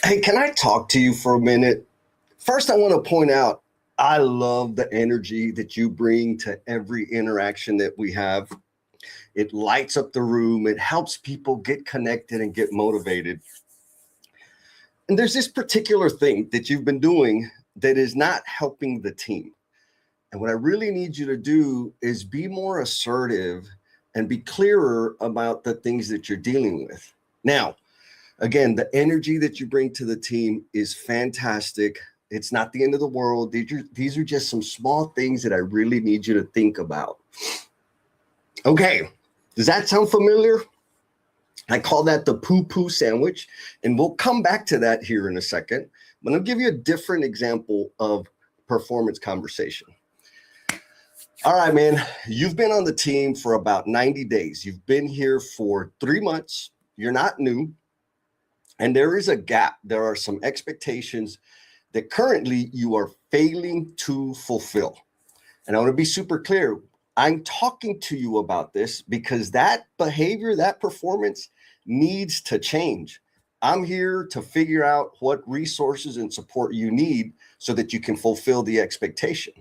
Hey, can I talk to you for a minute? First, I want to point out I love the energy that you bring to every interaction that we have. It lights up the room, it helps people get connected and get motivated. And there's this particular thing that you've been doing that is not helping the team. And what I really need you to do is be more assertive and be clearer about the things that you're dealing with. Now, again, the energy that you bring to the team is fantastic. It's not the end of the world. These are just some small things that I really need you to think about. Okay, does that sound familiar? I call that the poo-poo sandwich, and we'll come back to that here in a second. But I'll give you a different example of performance conversation. All right, man, you've been on the team for about 90 days. You've been here for 3 months. You're not new. And there is a gap. There are some expectations that currently you are failing to fulfill. And I want to be super clear. I'm talking to you about this because that behavior, that performance needs to change. I'm here to figure out what resources and support you need so that you can fulfill the expectation.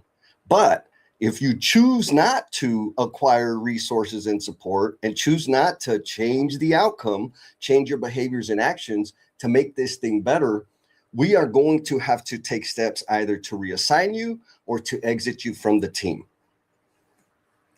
But if you choose not to acquire resources and support and choose not to change the outcome, change your behaviors and actions to make this thing better, we are going to have to take steps either to reassign you or to exit you from the team.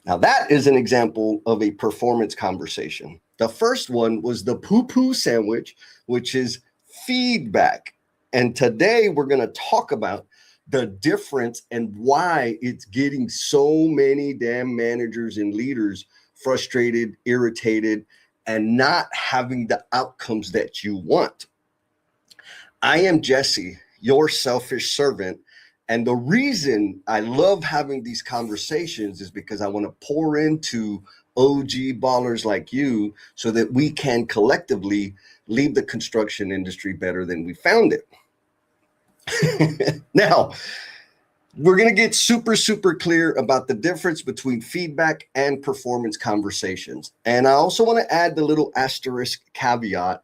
Now, that is an example of a performance conversation. The first one was the poo-poo sandwich, which is feedback. And today we're going to talk about the difference and why it's getting so many damn managers and leaders frustrated, irritated, and not having the outcomes that you want. I am Jesse, your selfish servant. And the reason I love having these conversations is because I want to pour into OG ballers like you so that we can collectively leave the construction industry better than we found it. Now, we're going to get super clear about the difference between feedback and performance conversations. And I also want to add the little asterisk caveat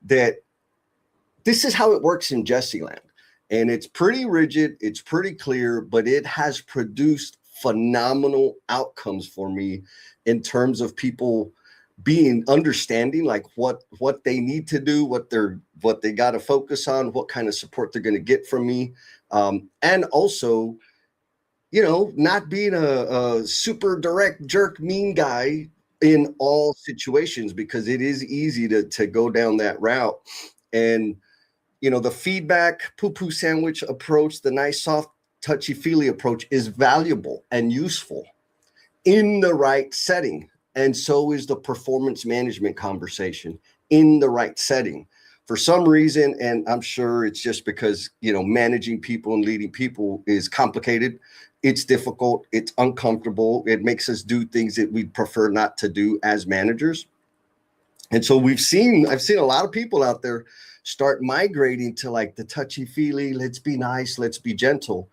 that this is how it works in Jesse land. And it's pretty rigid, it's pretty clear, but it has produced phenomenal outcomes for me in terms of people being understanding like what they need to do, what they got to focus on, what kind of support they're going to get from me, and also, not being a super direct jerk mean guy in all situations, because it is easy to go down that route. And the feedback poo-poo sandwich approach, the nice soft touchy-feely approach is valuable and useful in the right setting. And so is the performance management conversation in the right setting. For some reason, and I'm sure it's just because, managing people and leading people is complicated. It's difficult. It's uncomfortable. It makes us do things that we'd prefer not to do as managers. And so I've seen a lot of people out there start migrating to like the touchy-feely, let's be nice, let's be gentle.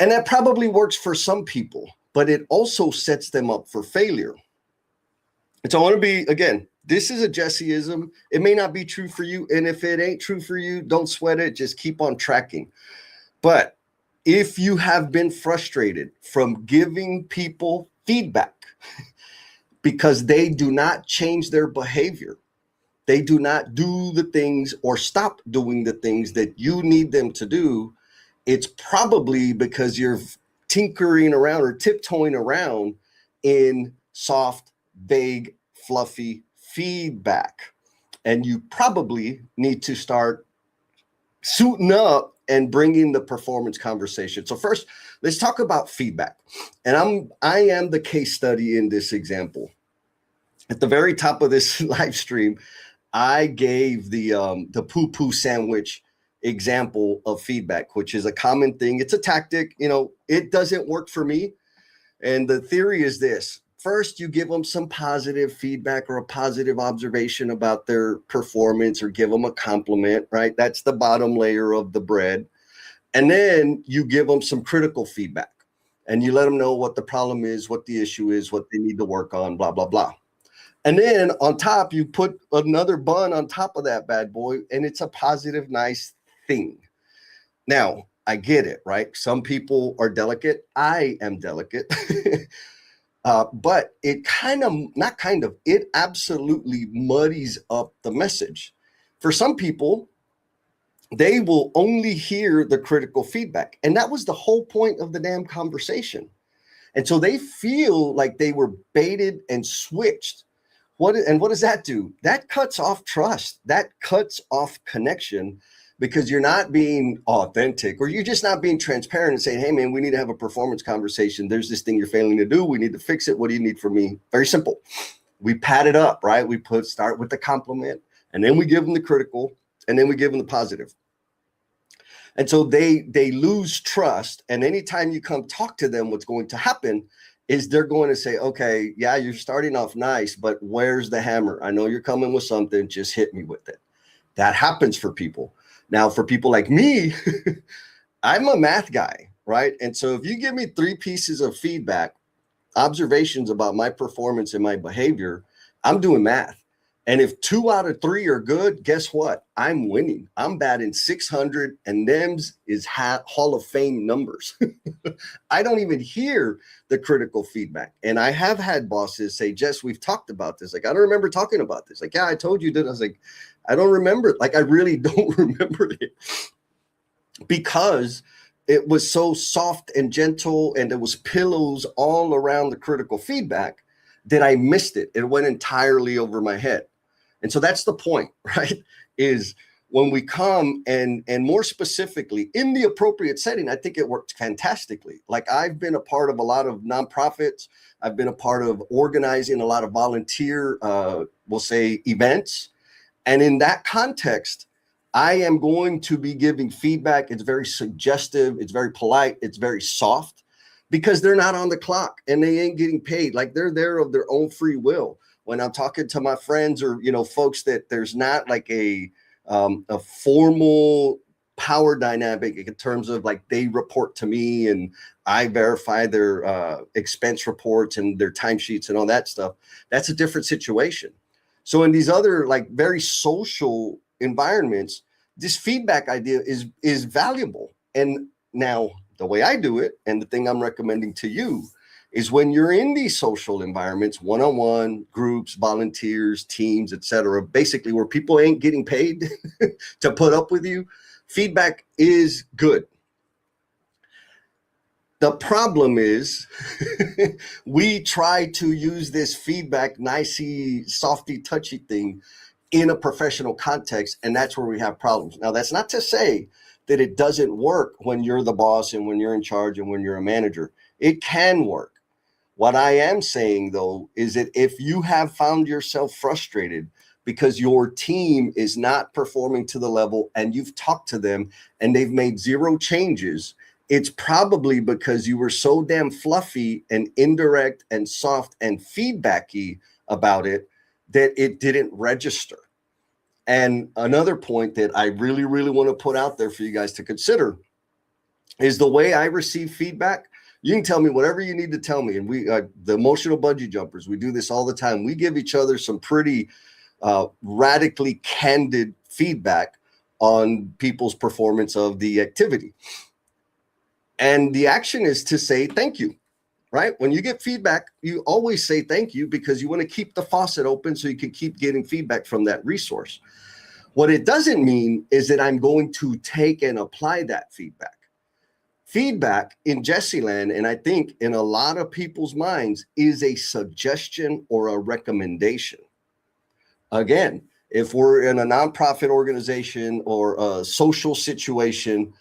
And that probably works for some people, but it also sets them up for failure. And so I want to be, again, this is a Jesse-ism. It may not be true for you. And if it ain't true for you, don't sweat it. Just keep on tracking. But if you have been frustrated from giving people feedback because they do not change their behavior, they do not do the things or stop doing the things that you need them to do, it's probably because you're tinkering around or tiptoeing around in soft, vague, fluffy feedback. And you probably need to start suiting up and bringing the performance conversation. So first, let's talk about feedback. And I am the case study in this example. At the very top of this live stream, I gave the poo-poo sandwich example of feedback, which is a common thing. It's a tactic. It doesn't work for me. And the theory is this. First, you give them some positive feedback or a positive observation about their performance, or give them a compliment, right? That's the bottom layer of the bread. And then you give them some critical feedback and you let them know what the problem is, what the issue is, what they need to work on, blah, blah, blah. And then on top, you put another bun on top of that bad boy, and it's a positive, nice thing. Now, I get it, right? Some people are delicate. I am delicate. But it it absolutely muddies up the message. For some people, they will only hear the critical feedback. And that was the whole point of the damn conversation. And so they feel like they were baited and switched. What does that do? That cuts off trust. That cuts off connection, because you're not being authentic, or you're just not being transparent and saying, hey man, we need to have a performance conversation. There's this thing you're failing to do. We need to fix it. What do you need from me? Very simple. We pad it up, right? We start with the compliment, and then we give them the critical, and then we give them the positive. And so they lose trust. And anytime you come talk to them, what's going to happen is they're going to say, okay, yeah, you're starting off nice, but where's the hammer? I know you're coming with something, just hit me with it. That happens for people. Now, for people like me, I'm a math guy, right? And so if you give me 3 pieces of feedback, observations about my performance and my behavior, I'm doing math. And if 2 out of 3 are good, guess what? I'm winning. I'm batting 600, and them's is Hall of Fame numbers. I don't even hear the critical feedback. And I have had bosses say, Jess, we've talked about this. Like, I don't remember talking about this. Like, yeah, I told you that. I was like, I don't remember it. Like, I really don't remember it, because it was so soft and gentle, and there was pillows all around the critical feedback that I missed it. It went entirely over my head. And so that's the point, right? Is when we come and more specifically in the appropriate setting, I think it worked fantastically. Like, I've been a part of a lot of nonprofits. I've been a part of organizing a lot of volunteer, we'll say, events. And in that context, I am going to be giving feedback. It's very suggestive. It's very polite. It's very soft, because they're not on the clock and they ain't getting paid. Like, they're there of their own free will. When I'm talking to my friends, or, folks that there's not like a formal power dynamic in terms of like they report to me and I verify their expense reports and their timesheets and all that stuff, that's a different situation. So in these other like very social environments, this feedback idea is valuable. And now the way I do it, and the thing I'm recommending to you, is when you're in these social environments, one-on-one, groups, volunteers, teams, etc., basically where people ain't getting paid to put up with you, feedback is good. The problem is we try to use this feedback, nicey, softy, touchy thing in a professional context, and that's where we have problems. Now, that's not to say that it doesn't work when you're the boss and when you're in charge and when you're a manager. It can work. What I am saying, though, is that if you have found yourself frustrated because your team is not performing to the level and you've talked to them and they've made 0 changes, it's probably because you were so damn fluffy and indirect and soft and feedbacky about it that it didn't register. And another point that I really, really want to put out there for you guys to consider is the way I receive feedback. You can tell me whatever you need to tell me. And we, the emotional bungee jumpers, we do this all the time. We give each other some pretty radically candid feedback on people's performance of the activity. And the action is to say thank you, right? When you get feedback, you always say thank you, because you want to keep the faucet open so you can keep getting feedback from that resource. What it doesn't mean is that I'm going to take and apply that feedback. Feedback in Jesse land, and I think in a lot of people's minds, is a suggestion or a recommendation. Again, if we're in a nonprofit organization or a social situation,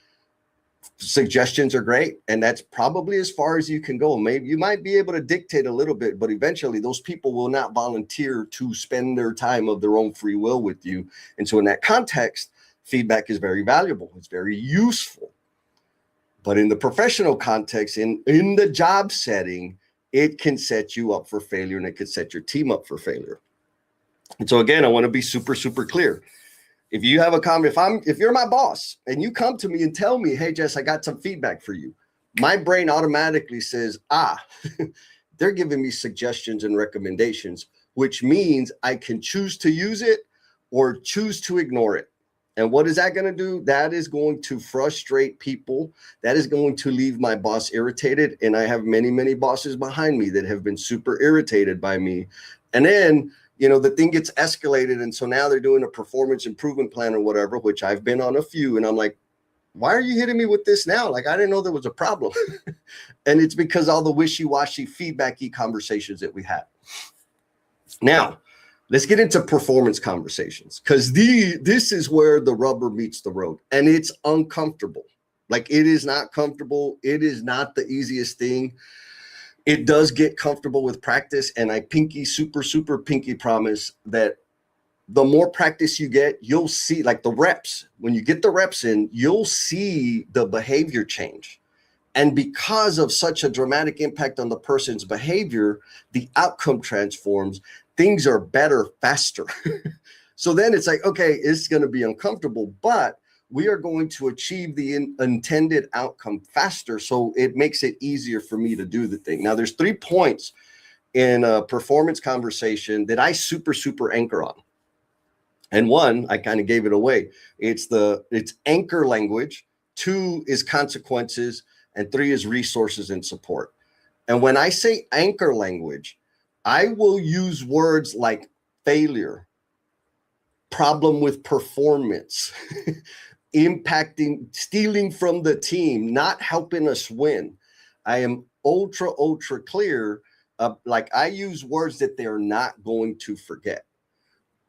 suggestions are great, and that's probably as far as you can go. Maybe you might be able to dictate a little bit, but eventually those people will not volunteer to spend their time of their own free will with you. And so in that context, feedback is very valuable. It's very useful. But in the professional context, in the job setting, it can set you up for failure, and it could set your team up for failure. And so again, I want to be super, super clear. If you have a comment, if you're my boss and you come to me and tell me, hey, Jess, I got some feedback for you, my brain automatically says, they're giving me suggestions and recommendations. which means I can choose to use it or choose to ignore it. And what is that going to do? That is going to frustrate people. That is going to leave my boss irritated. And I have many, many bosses behind me that have been super irritated by me. And then, the thing gets escalated. And so now they're doing a performance improvement plan or whatever, which I've been on a few. And I'm like, why are you hitting me with this now? Like, I didn't know there was a problem. And it's because all the wishy-washy feedbacky conversations that we had. Now, let's get into performance conversations, because this is where the rubber meets the road, and it's uncomfortable. Like, it is not comfortable. It is not the easiest thing. It does get comfortable with practice, and I super pinky promise that the more practice you get, you'll see, like the reps, when you get the reps in, you'll see the behavior change. And because of such a dramatic impact on the person's behavior, the outcome transforms. Things are better faster. So then it's like, okay, it's going to be uncomfortable, but we are going to achieve the intended outcome faster. So it makes it easier for me to do the thing. Now, there's 3 points in a performance conversation that I super anchor on. And 1, I kind of gave it away. It's anchor language. 2 is consequences. And 3 is resources and support. And when I say anchor language, I will use words like failure, problem with performance, impacting, stealing from the team, not helping us win. I am ultra clear. Like, I use words that they're not going to forget.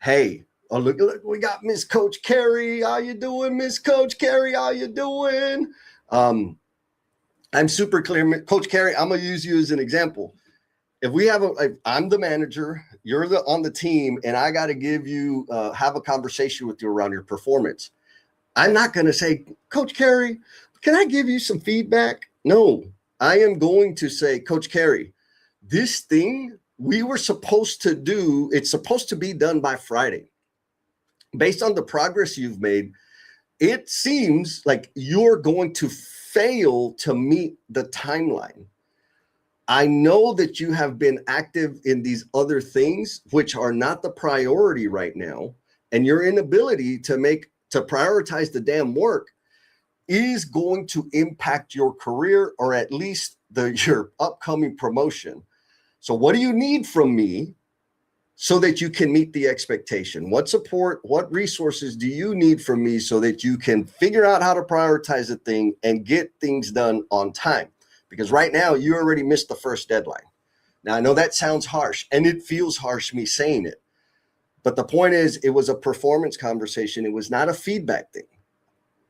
Hey, oh, look, we got Miss Coach Carrie. How you doing, Miss Coach Carrie? How you doing? I'm super clear. Coach Carrie, I'm going to use you as an example. If we have I'm the manager, you're on the team, and I got to give you, have a conversation with you around your performance. I'm not going to say, Coach Carrie, can I give you some feedback? No, I am going to say, Coach Carrie, this thing we were supposed to do, it's supposed to be done by Friday. Based on the progress you've made, it seems like you're going to fail to meet the timeline. I know that you have been active in these other things, which are not the priority right now, and your inability to prioritize the damn work is going to impact your career, or at least your upcoming promotion. So what do you need from me so that you can meet the expectation? What support, what resources do you need from me so that you can figure out how to prioritize the thing and get things done on time? Because right now you already missed the first deadline. Now, I know that sounds harsh, and it feels harsh me saying it, but the point is, it was a performance conversation. It was not a feedback thing.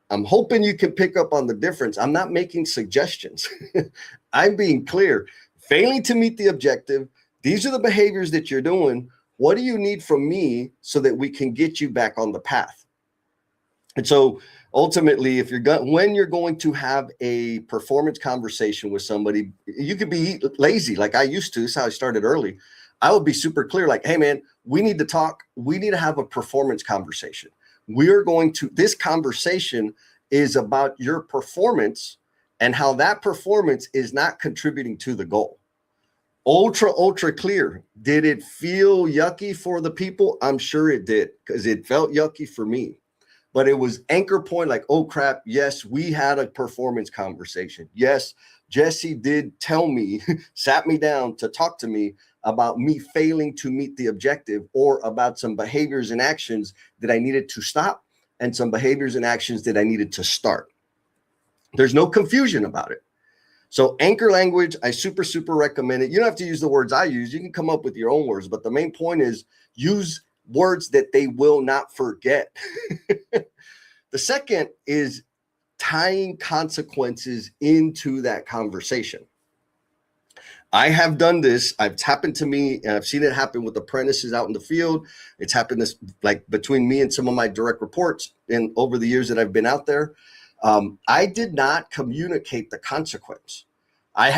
I'm hoping you can pick up on the difference. I'm not making suggestions. I'm being clear. Failing to meet the objective, these are the behaviors that you're doing. What do you need from me so that we can get you back on the path? And so ultimately, when you're going to have a performance conversation with somebody, you could be lazy like I used to. This is how I started early. I would be super clear, like, hey man, we need to talk. We need to have a performance conversation. This conversation is about your performance and how that performance is not contributing to the goal. Ultra clear. Did it feel yucky for the people? I'm sure it did, because it felt yucky for me. But it was anchor point, like, oh crap, yes, we had a performance conversation. Yes, Jesse did tell me, sat me down to talk to me about me failing to meet the objective, or about some behaviors and actions that I needed to stop, and some behaviors and actions that I needed to start. There's no confusion about it. So anchor language, I super recommend it. You don't have to use the words I use. You can come up with your own words, but the main point is use words that they will not forget. The second is tying consequences into that conversation. I have done this. It's happened to me, and I've seen it happen with apprentices out in the field. It's happened this, like, between me and some of my direct reports over the years that I've been out there. I did not communicate the consequence. I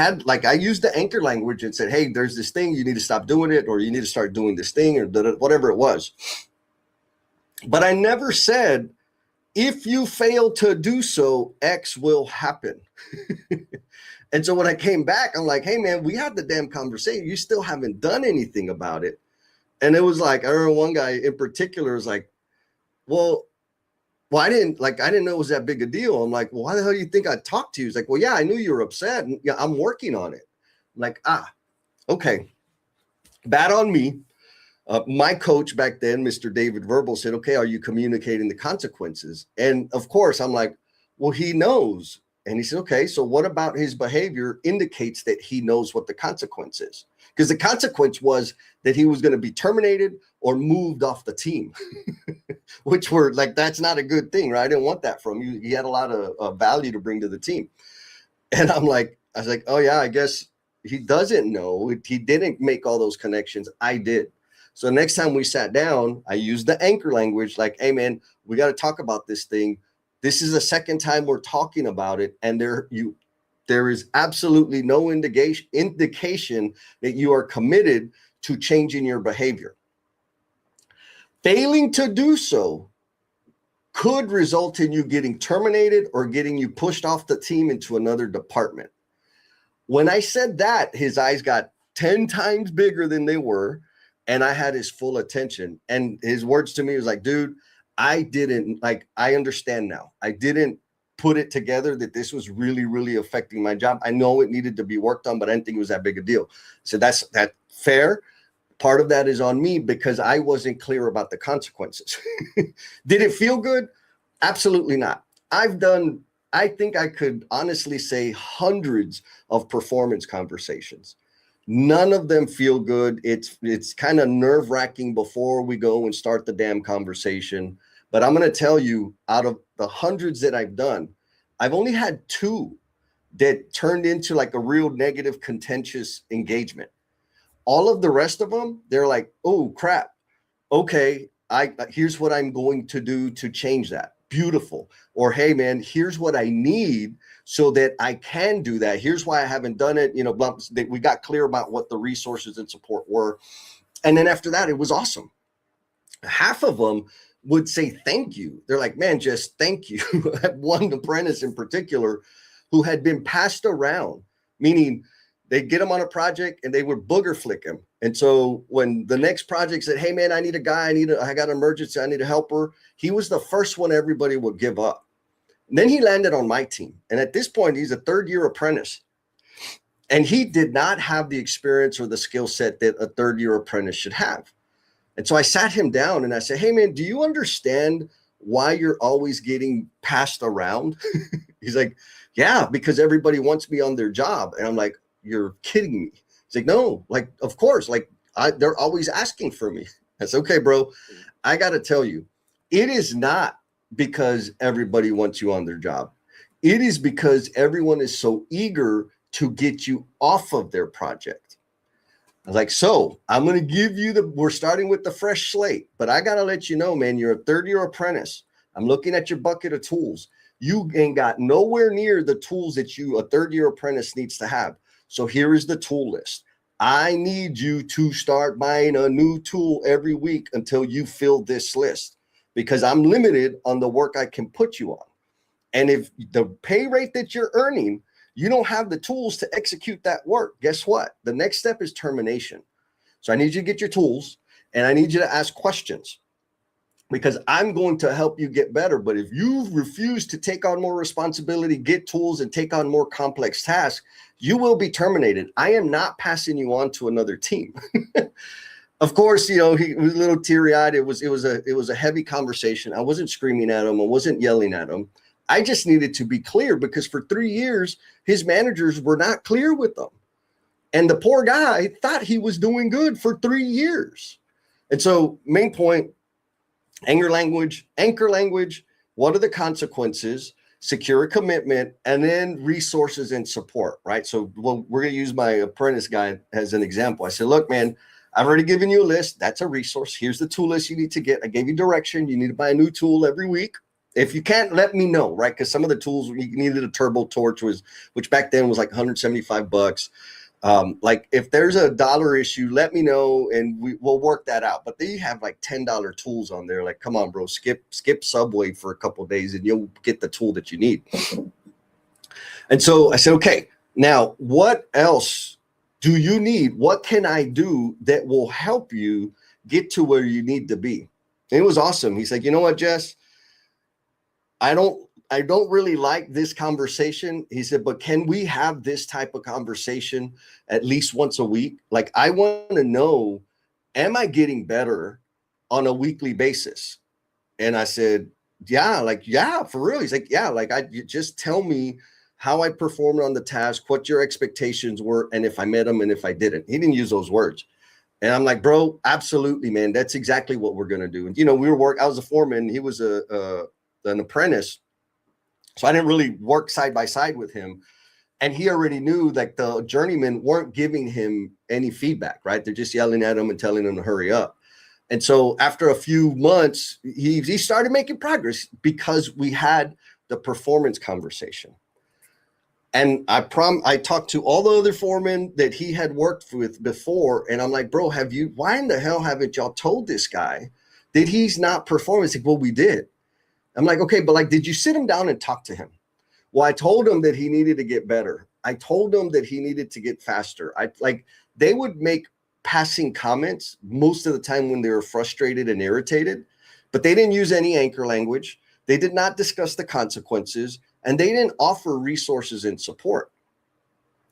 used the anchor language and said, hey, there's this thing, you need to stop doing it, or you need to start doing this thing, or whatever it was. But I never said, if you fail to do so, X will happen. And so when I came back, I'm like, hey man, we had the damn conversation. You still haven't done anything about it. And it was like, I remember one guy in particular was like, well, I didn't know it was that big a deal. I'm like, well, why the hell do you think I talked to you? He's like, well, yeah, I knew you were upset. And yeah, I'm working on it. I'm like, okay. Bad on me. My coach back then, Mr. David Verbal, said, okay, are you communicating the consequences? And of course, I'm like, well, he knows. And he said, okay, so what about his behavior indicates that he knows what the consequence is? Because the consequence was that he was going to be terminated or moved off the team, which were like, that's not a good thing, right? I didn't want that from you. He had a lot of value to bring to the team. And I was like, oh yeah, I guess he doesn't know. He didn't make all those connections. I did. So next time we sat down, I used the anchor language, like, hey man, we got to talk about this thing. This is the second time we're talking about it. And there is absolutely no indication that you are committed to changing your behavior. Failing to do so could result in you getting terminated or getting you pushed off the team into another department. When I said that, his eyes got 10 times bigger than they were, and I had his full attention. And his words to me was like, dude, I understand now. I didn't put it together that this was really, really affecting my job. I know it needed to be worked on, but I didn't think it was that big a deal. So that's fair. Part of that is on me because I wasn't clear about the consequences. Did it feel good? Absolutely not. I think I could honestly say hundreds of performance conversations. None of them feel good. It's kind of nerve-wracking before we go and start the damn conversation. But I'm going to tell you, out of the hundreds that I've done, I've only had 2 that turned into like a real negative, contentious engagement. All of the rest of them, they're like, oh crap. Okay, here's what I'm going to do to change that. Beautiful. Or, hey man, here's what I need so that I can do that. Here's why I haven't done it. You know, we got clear about what the resources and support were. And then after that, it was awesome. Half of them would say, thank you. They're like, man, just thank you. I had one apprentice in particular who had been passed around, meaning they'd get him on a project and they would booger flick him. And so when the next project said, hey man, I need a guy, I got an emergency, I need a helper, he was the first one everybody would give up. And then he landed on my team. And at this point, he's a 3rd-year apprentice. And he did not have the experience or the skill set that a 3rd-year apprentice should have. And so I sat him down and I said, hey man, do you understand why you're always getting passed around? He's like, yeah, because everybody wants me on their job. And I'm like, you're kidding me. He's like, no, like, of course, like they're always asking for me. That's okay, bro. I got to tell you, it is not because everybody wants you on their job. It is because everyone is so eager to get you off of their project. I was like, so I'm going to give you we're starting with the fresh slate, but I got to let you know, man, you're a 3rd-year apprentice. I'm looking at your bucket of tools. You ain't got nowhere near the tools that a 3rd-year apprentice needs to have. So here is the tool list. I need you to start buying a new tool every week until you fill this list, because I'm limited on the work I can put you on. And if the pay rate that you're earning, you don't have the tools to execute that work, guess what? The next step is termination. So I need you to get your tools and I need you to ask questions, because I'm going to help you get better. But if you refuse to take on more responsibility, get tools, and take on more complex tasks, you will be terminated. I am not passing you on to another team. Of course, you know, he was a little teary-eyed. It was a heavy conversation. I wasn't screaming at him. I wasn't yelling at him. I just needed to be clear, because for 3 years, his managers were not clear with them. And the poor guy thought he was doing good for 3 years. And so, main point, anchor language, what are the consequences, secure a commitment, and then resources and support, right? So we're going to use my apprentice guy as an example. I said, look, man, I've already given you a list. That's a resource. Here's the tool list you need to get. I gave you direction. You need to buy a new tool every week. If you can't, let me know, right? Because some of the tools, you needed a turbo torch, which back then was like $175. Like if there's a dollar issue, let me know and we'll work that out. But they have like $10 tools on there. Like, come on, bro, skip Subway for a couple of days and you'll get the tool that you need. And so I said, okay, now what else do you need? What can I do that will help you get to where you need to be. And it was awesome. He's like, you know what, Jess, I don't really like this conversation. He said, but can we have this type of conversation at least once a week? Like, I want to know, am I getting better on a weekly basis? And I said, yeah, for real. He's like, yeah, like you just tell me how I performed on the task, what your expectations were, and if I met them and if I didn't. He didn't use those words. And I'm like, bro, absolutely, man. That's exactly what we're going to do. And, you know, I was a foreman. He was an apprentice. So I didn't really work side by side with him. And he already knew that the journeymen weren't giving him any feedback, right? They're just yelling at him and telling him to hurry up. And so after a few months, he started making progress because we had the performance conversation. And I talked to all the other foremen that he had worked with before. And I'm like, bro, why in the hell haven't y'all told this guy that he's not performing? He's like, well, we did. I'm like, okay, but like, did you sit him down and talk to him? Well, I told him that he needed to get better. I told him that he needed to get faster. They would make passing comments most of the time when they were frustrated and irritated, but they didn't use any anchor language. They did not discuss the consequences, and they didn't offer resources and support.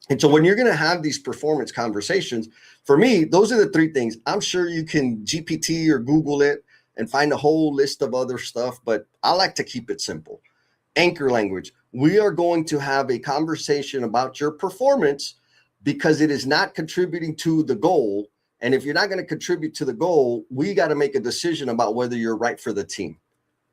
And so when you're going to have these performance conversations, for me, those are the three things. I'm sure you can GPT or Google it and find a whole list of other stuff, but I like to keep it simple. Anchor language. We are going to have a conversation about your performance because it is not contributing to the goal. And if you're not going to contribute to the goal, we got to make a decision about whether you're right for the team.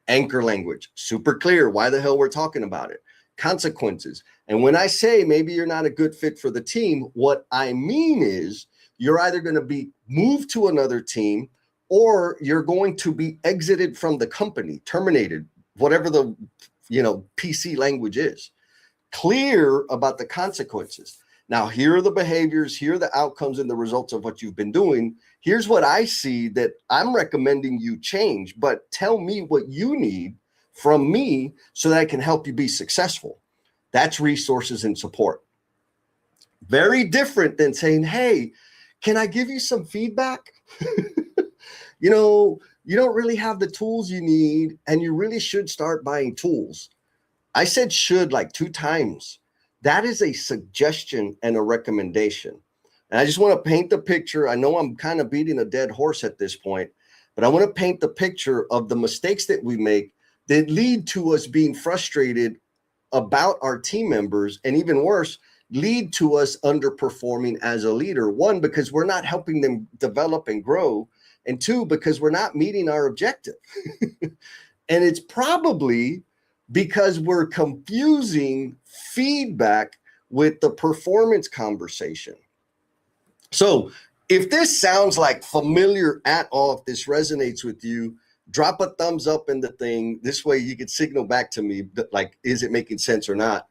Anchor language, super clear why the hell we're talking about it. Consequences. And when I say maybe you're not a good fit for the team, what I mean is you're either going to be moved to another team or you're going to be exited from the company, terminated, whatever the PC language is. Clear about the consequences. Now, here are the behaviors, here are the outcomes and the results of what you've been doing. Here's what I see that I'm recommending you change, but tell me what you need from me so that I can help you be successful. That's resources and support. Very different than saying, hey, can I give you some feedback? You don't really have the tools you need, and you really should start buying tools. I said should like 2 times. That is a suggestion and a recommendation. And I just want to paint the picture. I know I'm kind of beating a dead horse at this point, but I want to paint the picture of the mistakes that we make that lead to us being frustrated about our team members, and even worse, lead to us underperforming as a leader. 1, because we're not helping them develop and grow, and 2, because we're not meeting our objective. And it's probably because we're confusing feedback with the performance conversation. So if this sounds like familiar at all, if this resonates with you, drop a thumbs up in the thing. This way you can signal back to me, like, is it making sense or not?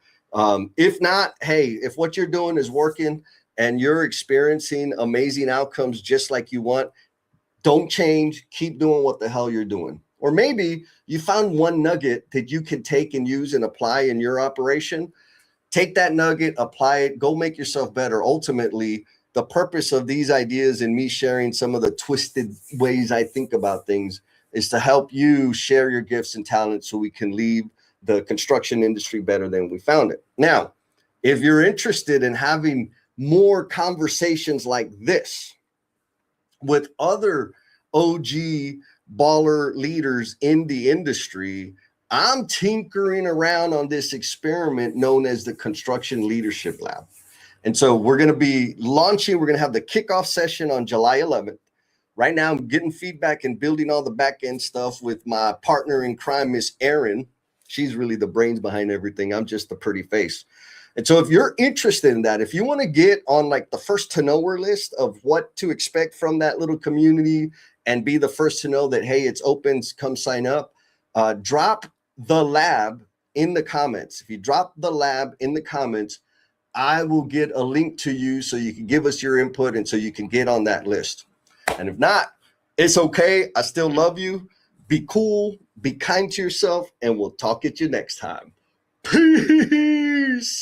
If not, hey, if what you're doing is working and you're experiencing amazing outcomes just like you want, don't change, keep doing what the hell you're doing. Or maybe you found one nugget that you can take and use and apply in your operation. Take that nugget, apply it, go make yourself better. Ultimately, the purpose of these ideas and me sharing some of the twisted ways I think about things is to help you share your gifts and talents so we can leave the construction industry better than we found it. Now, if you're interested in having more conversations like this with other OG baller leaders in the industry, I'm tinkering around on this experiment known as the Construction Leadership Lab. And so we're going to be launching, we're going to have the kickoff session on July 11th. Right now, I'm getting feedback and building all the back end stuff with my partner in crime, Miss Erin. She's really the brains behind everything. I'm just the pretty face. And so if you're interested in that, if you want to get on like the first to knower list of what to expect from that little community and be the first to know that, hey, it's open, come sign up, drop the lab in the comments. If you drop the lab in the comments, I will get a link to you so you can give us your input and so you can get on that list. And if not, it's okay. I still love you. Be cool, be kind to yourself, and we'll talk at you next time. Peace.